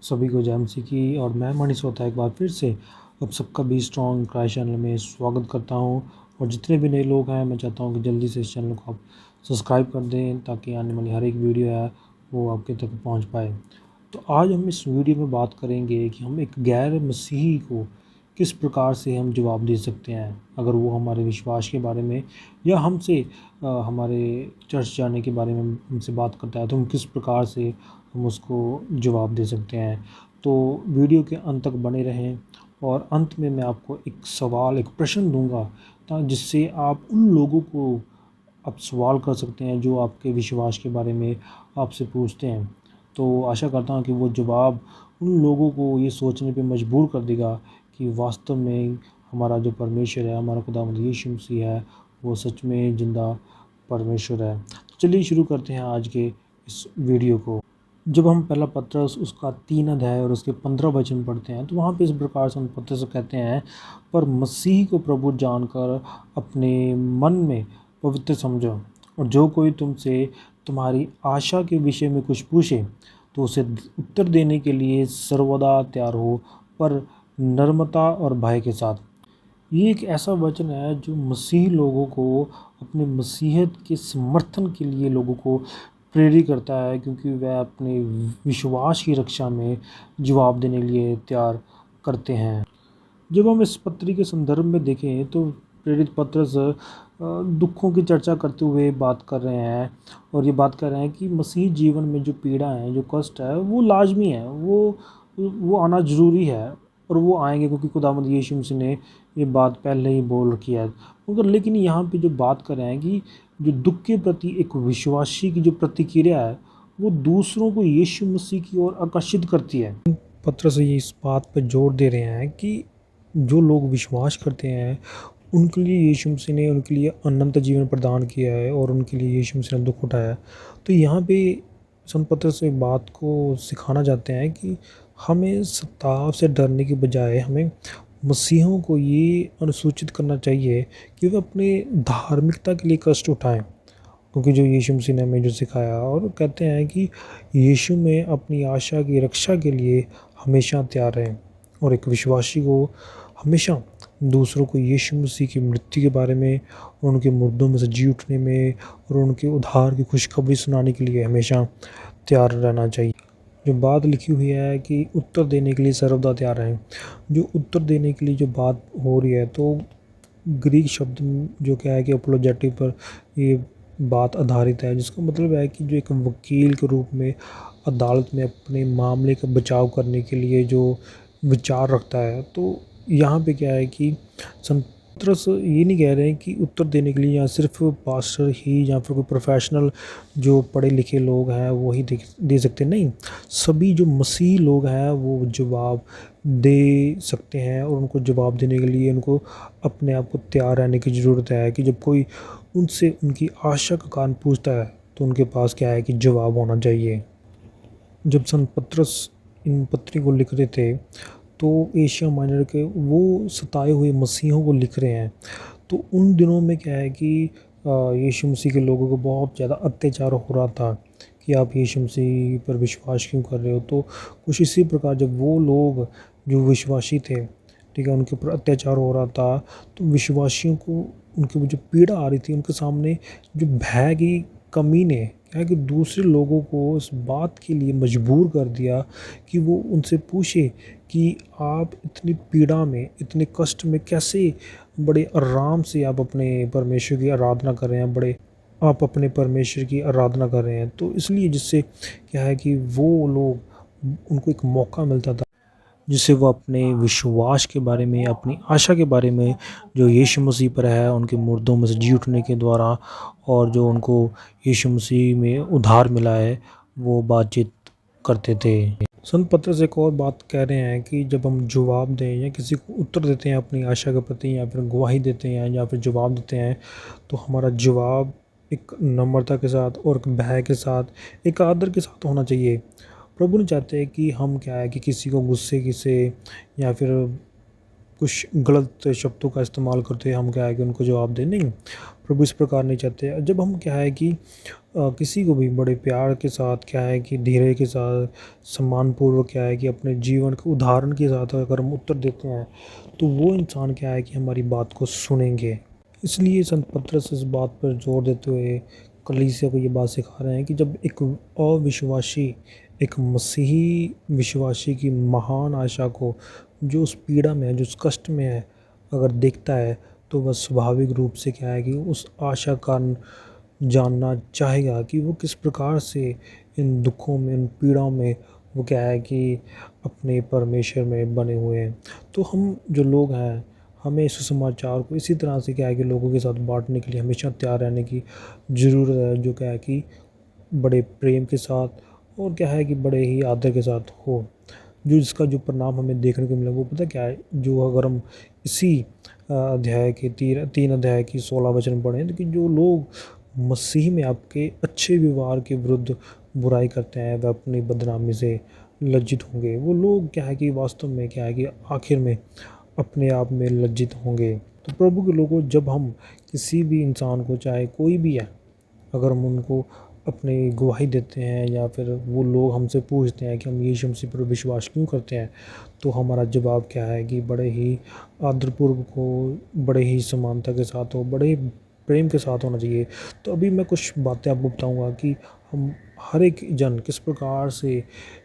सभी को जय मसीह की। और मैं मनीष होता है एक बार फिर से अब सबका बी स्ट्रॉन्ग क्राइस्ट चैनल में स्वागत करता हूं। और जितने भी नए लोग हैं मैं चाहता हूं कि जल्दी से इस चैनल को आप सब्सक्राइब कर दें ताकि आने वाली हर एक वीडियो है वो आपके तक पहुंच पाए। तो आज हम इस वीडियो में बात करेंगे कि हम एक गैर मसीही को किस प्रकार से हम जवाब दे सकते हैं अगर वो हमारे विश्वास के बारे में या हमसे हमारे चर्च जाने के बारे में हमसे बात करता है, तो हम किस प्रकार से हम उसको जवाब दे सकते हैं। तो वीडियो के अंत तक बने रहें और अंत में मैं आपको एक सवाल, एक प्रश्न दूंगा जिससे आप उन लोगों को आप सवाल कर सकते हैं जो आपके विश्वास के बारे में आपसे पूछते हैं। तो आशा करता हूँ कि वो जवाब उन लोगों को ये सोचने पे मजबूर कर देगा कि वास्तव में हमारा जो परमेश्वर है, हमारा खुदावंद यीशु मसीह है, वो सच में ज़िंदा परमेश्वर है। तो चलिए शुरू करते हैं आज के इस वीडियो को। जब हम पहला पत्रस उसका 3 अध्याय और उसके 15 वचन पढ़ते हैं तो वहाँ पे इस प्रकार से हम पत्रस कहते हैं, पर मसीह को प्रभु जानकर अपने मन में पवित्र समझो, और जो कोई तुमसे तुम्हारी आशा के विषय में कुछ पूछे तो उसे उत्तर देने के लिए सर्वदा तैयार हो, पर नम्रता और भय के साथ। ये एक ऐसा वचन है जो मसीह लोगों को अपने मसीहत के समर्थन के लिए लोगों को प्रेरित करता है, क्योंकि वह अपने विश्वास की रक्षा में जवाब देने के लिए तैयार करते हैं। जब हम इस पत्री के संदर्भ में देखें तो प्रेरित पत्रस दुखों की चर्चा करते हुए बात कर रहे हैं, और ये बात कर रहे हैं कि मसीह जीवन में जो पीड़ा है, जो कष्ट है, वो लाजमी है, वो आना ज़रूरी है और वो आएंगे, क्योंकि खुदावंद यीशु मसीह ने ये बात पहले ही बोल रखी है। मगर लेकिन यहाँ पे जो बात कर रहे हैं कि जो दुख के प्रति एक विश्वासी की जो प्रतिक्रिया है वो दूसरों को यीशु मसीह की ओर आकर्षित करती है। पत्रस ये इस बात पर जोर दे रहे हैं कि जो लोग विश्वास करते हैं उनके लिए यीशु मसीह ने उनके लिए अनंत जीवन प्रदान किया है और उनके लिए यीशु मसीह ने दुख उठाया है। तो यहाँ पे संत पत्रस एक बात को सिखाना चाहते हैं कि हमें सताव से डरने के बजाय हमें मसीहों को ये अनुसूचित करना चाहिए कि वे अपने धार्मिकता के लिए कष्ट उठाएं, क्योंकि जो यीशु मसीह ने हमें जो सिखाया, और कहते हैं कि यीशु में अपनी आशा की रक्षा के लिए हमेशा तैयार रहें। और एक विश्वासी को हमेशा दूसरों को यीशु मसीह की मृत्यु के बारे में और उनके मुर्दों में से जी उठने में और उनके उद्धार की खुशखबरी सुनाने के लिए हमेशा तैयार रहना चाहिए। जो बात लिखी हुई है कि उत्तर देने के लिए सर्वदा तैयार रहें, जो उत्तर देने के लिए जो बात हो रही है, तो ग्रीक शब्द जो क्या है कि अपोलोजेटिक पर ये बात आधारित है, जिसका मतलब है कि जो एक वकील के रूप में अदालत में अपने मामले का बचाव करने के लिए जो विचार रखता है। तो यहाँ पे क्या है कि संतरस ये नहीं कह रहे हैं कि उत्तर देने के लिए यहाँ सिर्फ पास्टर ही या फिर कोई प्रोफेशनल जो पढ़े लिखे लोग हैं वो ही दे सकते, नहीं, सभी जो मसीह लोग हैं वो जवाब दे सकते हैं। और उनको जवाब देने के लिए उनको अपने आप को तैयार रहने की ज़रूरत है कि जब कोई उनसे उनकी आशा का कारण पूछता है तो उनके पास क्या है कि जवाब होना चाहिए। जब संत पत्रस इन पत्री को लिख रहे थे तो एशिया माइनर के वो सताए हुए मसीहों को लिख रहे हैं। तो उन दिनों में क्या है कि यीशु मसीह के लोगों को बहुत ज़्यादा अत्याचार हो रहा था कि आप यीशु मसीह पर विश्वास क्यों कर रहे हो। तो कुछ इसी प्रकार जब वो लोग जो विश्वासी थे, ठीक है, उनके ऊपर अत्याचार हो रहा था, तो विश्वासियों को उनकी जो पीड़ा आ रही थी उनके सामने जो भय की कमी ने क्या है कि दूसरे लोगों को इस बात के लिए मजबूर कर दिया कि वो उनसे पूछे कि आप इतनी पीड़ा में, इतने कष्ट में कैसे बड़े आराम से आप अपने परमेश्वर की आराधना कर रहे हैं, बड़े आप अपने परमेश्वर की आराधना कर रहे हैं। तो इसलिए जिससे क्या है कि वो लोग उनको एक मौका मिलता था जिससे वो अपने विश्वास के बारे में, अपनी आशा के बारे में जो यीशु मसीह पर है उनके मुर्दों में से जी उठने के द्वारा, और जो उनको यीशु मसीह में उद्धार मिला है, वो बातचीत करते थे। संत पत्रस एक और बात कह रहे हैं कि जब हम जवाब दें या किसी को उत्तर देते हैं अपनी आशा के प्रति, या फिर गवाही देते हैं या फिर जवाब देते हैं, तो हमारा जवाब एक नम्रता के साथ और एक भय के साथ, एक आदर के साथ होना चाहिए। प्रभु नहीं चाहते कि हम क्या है कि किसी को गुस्से से या फिर कुछ गलत शब्दों का इस्तेमाल करते हैं, हम क्या है कि उनको जवाब दें, नहीं। प्रभु इस प्रकार नहीं चाहते। जब हम क्या है कि किसी को भी बड़े प्यार के साथ क्या है कि धीरे के साथ सम्मानपूर्वक क्या है कि अपने जीवन के उदाहरण के साथ अगर हम उत्तर देते हैं, तो वो इंसान क्या है कि हमारी बात को सुनेंगे। इसलिए संत पतरस इस बात पर जोर देते हुए कलीसिया को ये बात सिखा रहे हैं कि जब एक अविश्वासी एक मसीही विश्वासी की महान आशा को जो उस पीड़ा में है, जो उस कष्ट में है, अगर देखता है, तो वह स्वाभाविक रूप से क्या है कि उस आशा का जानना चाहेगा कि वो किस प्रकार से इन दुखों में, इन पीड़ाओं में वो क्या है कि अपने परमेश्वर में बने हुए हैं। तो हम जो लोग हैं, हमें इस सुसमाचार को इसी तरह से क्या है कि लोगों के साथ बांटने के लिए हमेशा तैयार रहने की ज़रूरत है, जो क्या है कि बड़े प्रेम के साथ और क्या है कि बड़े ही आदर के साथ हो। जो इसका जो परिणाम हमें देखने को मिला वो पता क्या है, जो अगर हम इसी अध्याय के 3 अध्याय की 16 वचन पढ़ें, तो कि जो लोग मसीह में आपके अच्छे व्यवहार के विरुद्ध बुराई करते हैं, वह अपनी बदनामी से लज्जित होंगे। वो लोग क्या है कि वास्तव में क्या है कि आखिर में अपने आप में लज्जित होंगे। तो प्रभु के लोगों, जब हम किसी भी इंसान को, चाहे कोई भी है, अगर हम उनको अपनी गवाही देते हैं या फिर वो लोग हमसे पूछते हैं कि हम यीशु मसीह पर विश्वास क्यों करते हैं, तो हमारा जवाब क्या है कि बड़े ही आदरपूर्वक हो, बड़े ही समानता के साथ हो, बड़े ही प्रेम के साथ होना चाहिए। तो अभी मैं कुछ बातें आपको बताऊंगा कि हम हर एक जन किस प्रकार से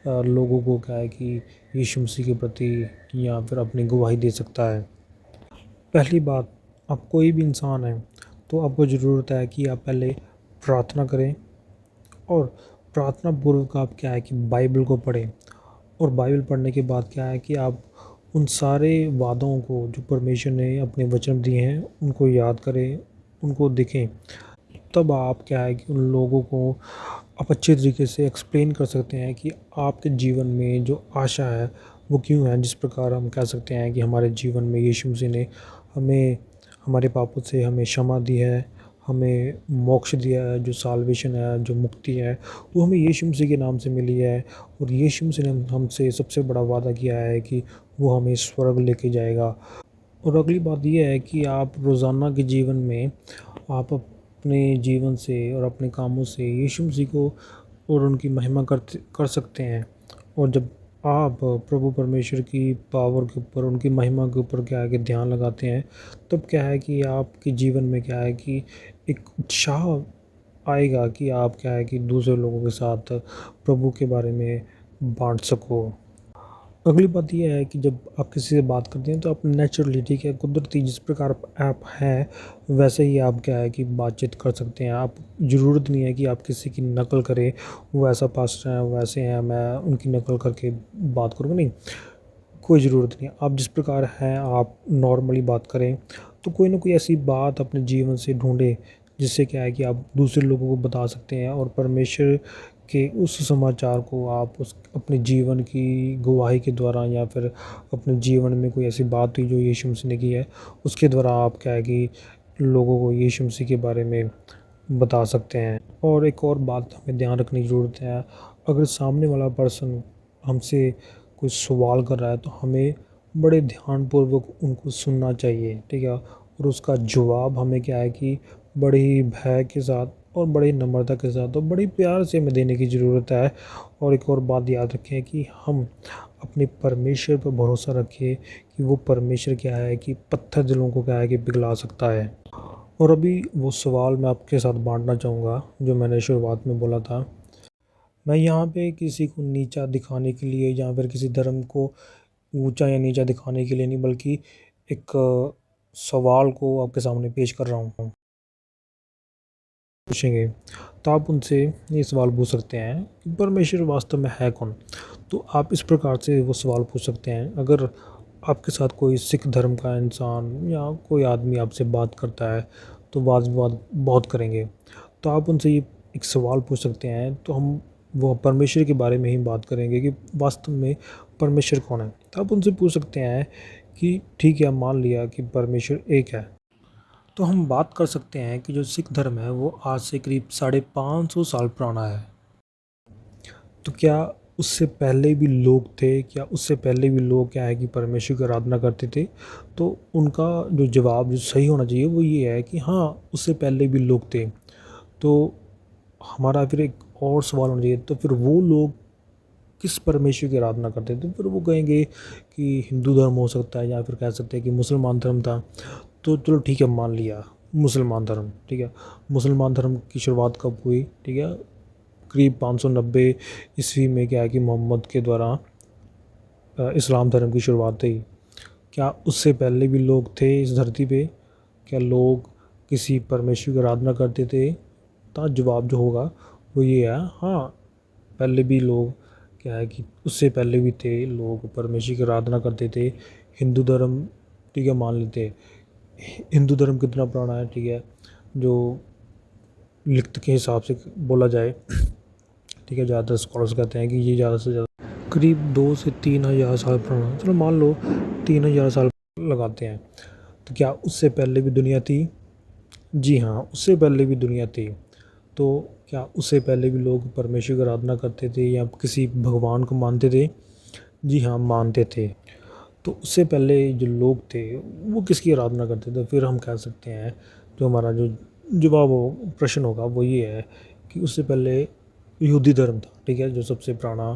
लोगों को क्या है कि यीशु मसीह के प्रति या फिर अपनी गवाही दे सकता है। पहली बात, आप कोई भी इंसान हैं, तो आपको ज़रूरत है कि आप पहले प्रार्थना करें, और प्रार्थना पूर्वक आप क्या है कि बाइबल को पढ़ें, और बाइबल पढ़ने के बाद क्या है कि आप उन सारे वादों को जो परमेश्वर ने अपने वचन दिए हैं उनको याद करें, उनको देखें। तब आप क्या है कि उन लोगों को आप अच्छे तरीके से एक्सप्लेन कर सकते हैं कि आपके जीवन में जो आशा है वो क्यों है। जिस प्रकार हम कह सकते हैं कि हमारे जीवन में यीशु मसीह ने हमें हमारे पापों से हमें क्षमा दी है, हमें मोक्ष दिया है, जो साल्वेशन है, जो मुक्ति है, वो हमें यीशु मसीह के नाम से मिली है। और यीशु मसीह ने हमसे सबसे बड़ा वादा किया है कि वो हमें स्वर्ग लेके जाएगा। और अगली बात ये है कि आप रोज़ाना के जीवन में आप अपने जीवन से और अपने कामों से यीशु मसीह को और उनकी महिमा कर सकते हैं। और जब आप प्रभु परमेश्वर की पावर के ऊपर, उनकी महिमा के ऊपर क्या है कि ध्यान लगाते हैं, तब क्या है कि आपके जीवन में क्या है कि एक उत्साह आएगा कि आप क्या है कि दूसरे लोगों के साथ प्रभु के बारे में बांट सको। अगली बात ये है कि जब आप किसी से बात करते हैं, तो आप नेचुरली, ठीक है, कुदरती जिस प्रकार आप हैं वैसे ही आप क्या है कि बातचीत कर सकते हैं। आप ज़रूरत नहीं है कि आप किसी की नकल करें, वो ऐसा पास्टर हैं, वैसे हैं, मैं उनकी नकल करके बात करूँगा, नहीं। कोई ज़रूरत नहीं है, आप जिस प्रकार हैं आप नॉर्मली बात करें। तो कोई ना कोई ऐसी बात अपने जीवन से ढूंढें जिससे क्या है कि आप दूसरे लोगों को बता सकते हैं, और परमेश्वर के उस समाचार को आप उस अपने जीवन की गवाही के द्वारा, या फिर अपने जीवन में कोई ऐसी बात हुई जो यीशु मसीह ने की है, उसके द्वारा आप क्या है कि लोगों को यीशु मसीह के बारे में बता सकते हैं। और एक और बात हमें ध्यान रखने की ज़रूरत है, अगर सामने वाला पर्सन हमसे कोई सवाल कर रहा है, तो हमें बड़े ध्यानपूर्वक उनको सुनना चाहिए, ठीक है। और उसका जवाब हमें क्या है कि बड़े ही भय के साथ और बड़ी नम्रता के साथ और बड़ी प्यार से हमें देने की ज़रूरत है। और एक और बात याद रखें कि हम अपने परमेश्वर पर भरोसा रखें कि वो परमेश्वर क्या है कि पत्थर दिलों को क्या है कि पिघला सकता है। और अभी वो सवाल मैं आपके साथ बांटना चाहूँगा जो मैंने शुरुआत में बोला था। मैं यहाँ पे किसी को नीचा दिखाने के लिए या फिर किसी धर्म को ऊंचा या नीचा दिखाने के लिए नहीं, बल्कि एक सवाल को आपके सामने पेश कर रहा हूँ। पूछेंगे, तो आप उनसे ये सवाल पूछ सकते हैं कि परमेश्वर वास्तव में है कौन। तो आप इस प्रकार से वो सवाल पूछ सकते हैं। अगर आपके साथ कोई सिख धर्म का इंसान या कोई आदमी आपसे बात करता है, तो बात बात बहुत करेंगे, तो आप उनसे ये एक सवाल पूछ सकते हैं। तो हम वो परमेश्वर के बारे में ही बात करेंगे कि वास्तव में परमेश्वर कौन है। तो आप उनसे पूछ सकते हैं कि ठीक है, मान लिया कि परमेश्वर एक है, तो हम बात कर सकते हैं कि जो सिख धर्म है वो आज से करीब 550 साल पुराना है। तो क्या उससे पहले भी लोग थे, क्या उससे पहले भी लोग क्या है कि परमेश्वर की आराधना करते थे? तो उनका जो जवाब जो सही होना चाहिए वो ये है कि हाँ, उससे पहले भी लोग थे। तो हमारा फिर एक और सवाल होना चाहिए, तो फिर वो लोग किस परमेश्वर की आराधना करते थे? फिर वो कहेंगे कि हिंदू धर्म हो सकता है, या फिर कह सकते हैं कि मुसलमान धर्म था। तो चलो ठीक है, मान लिया मुसलमान धर्म, ठीक है। मुसलमान धर्म की शुरुआत कब हुई? ठीक है, करीब 590 ईस्वी में क्या है कि मोहम्मद के द्वारा इस्लाम धर्म की शुरुआत हुई। क्या उससे पहले भी लोग थे इस धरती पे? क्या लोग किसी परमेश्वर की आराधना करते थे? तो जवाब जो होगा वो ये है, हाँ, पहले भी लोग क्या है कि उससे पहले भी थे, लोग परमेश्वर की आराधना करते थे। हिंदू धर्म, ठीक है, मान लेते हैं। हिंदू धर्म कितना पुराना है? ठीक है, जो लिखत के हिसाब से बोला जाए, ठीक है, ज़्यादातर स्कॉलर्स कहते हैं कि ये ज़्यादा से ज़्यादा करीब 2 से 3 हज़ार साल पुराना है। चलो मान लो 3 हज़ार साल लगाते हैं। तो क्या उससे पहले भी दुनिया थी? जी हाँ, उससे पहले भी दुनिया थी। तो क्या उससे पहले भी लोग परमेश्वर की आराधना करते थे या किसी भगवान को मानते थे? जी हाँ, मानते थे। तो उससे पहले जो लोग थे वो किसकी आराधना करते थे? फिर हम कह सकते हैं, जो हमारा जो जवाब हो प्रश्न होगा वो ये है कि उससे पहले यहूदी धर्म था, ठीक है, जो सबसे पुराना।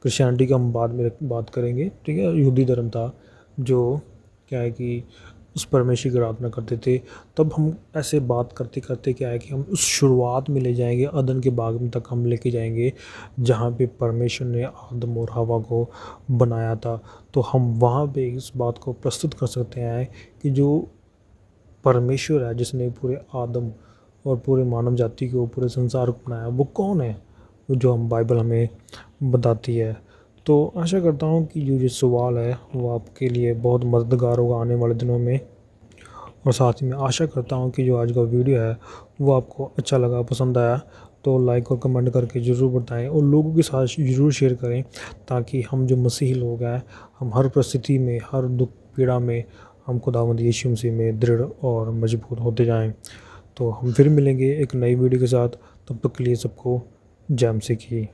क्रिश्चियनिटी का हम बाद में बात करेंगे, ठीक है। यहूदी धर्म था जो क्या है कि उस परमेश्वर की आराधना करते थे। तब हम ऐसे बात करते करते क्या है कि हम उस शुरुआत में ले जाएंगे, अदन के बाग में तक हम लेके जाएंगे, जहाँ पे परमेश्वर ने आदम और हवा को बनाया था। तो हम वहाँ पे इस बात को प्रस्तुत कर सकते हैं कि जो परमेश्वर है जिसने पूरे आदम और पूरे मानव जाति को, पूरे संसार को बनाया, वो कौन है? जो हम बाइबल हमें बताती है। तो आशा करता हूँ कि जो ये सवाल है वो आपके लिए बहुत मददगार होगा आने वाले दिनों में। और साथ ही मैं आशा करता हूँ कि जो आज का वीडियो है वो आपको अच्छा लगा, पसंद आया। तो लाइक और कमेंट करके ज़रूर बताएं और लोगों के साथ ज़रूर शेयर करें, ताकि हम जो मसीही लोग हैं, हम हर परिस्थिति में, हर दुख पीड़ा में, हम खुदावंद यीशु मसीह में दृढ़ और मजबूत होते जाएं। तो हम फिर मिलेंगे एक नई वीडियो के साथ। तब तक के लिए सबको जय मसीह की।